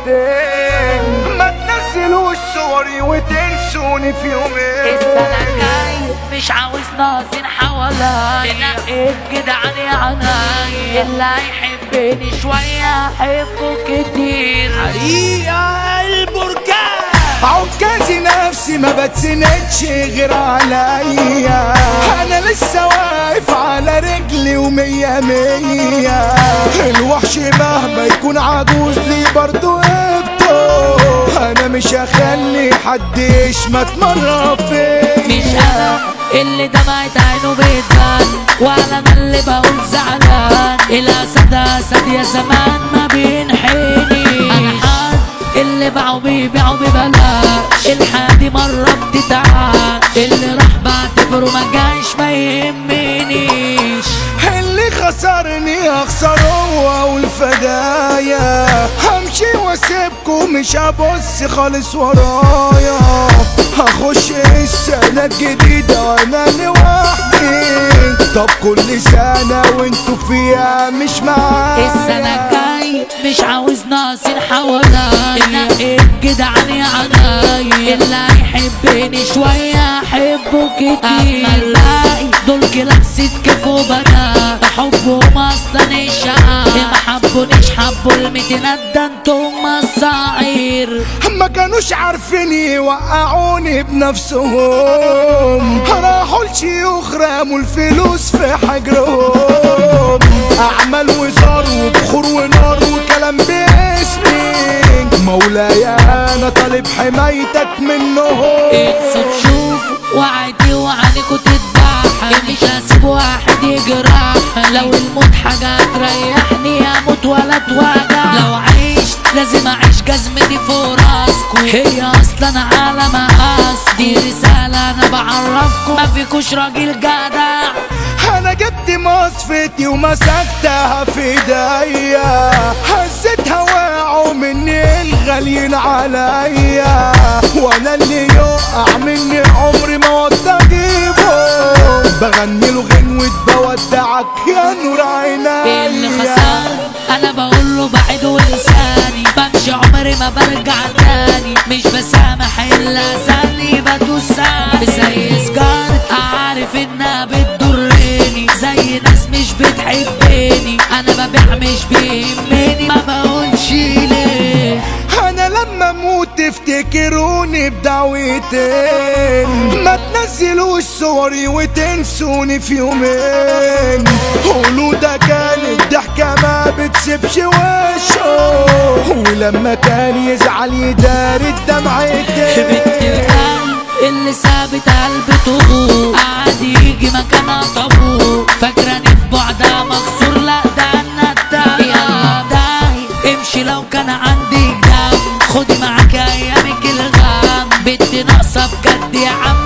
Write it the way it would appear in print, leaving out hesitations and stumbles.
بعدين ما تنزلوش صوري وتنسوني في يومين. السنة الجاي مش عاوز ناصين حوالي نقيت جدعان يا عناي، اللي هيحبني شوية احبه كتير. حريقة البركان عكازي نفسي ما بتسندش غير عليا، انا لسه واقف على رجلي ومية مية. الوحش مهما يكون عجوز لي برضو قبته، انا مش هخلي حد يشمت مرة فيا. مش انا اللي دمعت عينه بيتبان، ولا انا اللي بقول زعلان. الاسد اسد يا زمان ما بينحني، انا حد اللي باعوا بيبيعوا ببلاش. الحادي مرة بتتعاش، اللي راح بعتبره ما جاش ما يهمنيش. اللي خسرني هخسر هو والفدايا، همشي واسيبكم مش هبص خالص ورايا. هخش السنة الجديدة وانا لوحدي، طب كل سنة وانتوا فيها مش معايا. السنة الجاي مش عاوز ناصين حوالي نقيت جدعان يا عناي، اللي هيحبني شوية احبه كتير. اما الباقي دول كلاب ست كيف وبدا، حبهم اصلا الشقا ما حبونيش حبوا المتينات، ده انتم الصعير. ما كانوش عارفين يوقعوني بنفسهم، راحوا لشيوخ رموا الفلوس في حجرهم. اعمال وزار وبخور ونار وكلام باسمي، مولاي انا طالب حمايتك منهم. انسوا تشوفوا وعدي وعينيكوا تتباح، مش هسيب واحد يجرح. لو الموت حاجة تريحني اموت ولا اتوجع، لو عيش لازم اعيش جزمتي فوق راسكوا، هي اصلا على مقاس. دي رسالة انا بعرفكم ما فيكوش راجل جدع. انا جبت مصفتي ومسكتها في ايديا، هزتها وقعوا مني الغاليين عليا، وانا اللي يقع مني عمري ما ودى اجيبه. بغني له غنوة بودعك يا نور عينيا. اللي خسرني انا بقول له بعيد ولساني، بمشي عمري ما برجع تاني، مش بسامح الا زاني بدوساني. زي سجارة عارف انها بتضرني، زي ناس مش بتحبني، انا ببيع مش بيهمني، ما بقولش ليه. انا لما اموت تفتكروني بدعوتين، ما تنزلوش صوري وتنسوني في يومين. قولوا ده كانت ضحكة ما بتسيبش وشه، ولما كان يزعل يداري الدمعتين. بنت القلب اللي سابت قلبي طبوع، قعد يجي مكانها طابور، فاكراني في بعدها مكسور، لا ده انا الداعي. يا داعي امشي لو كان عندي دم، خدي معاك ايامك الغم، بنت ناقصة بجد يا عم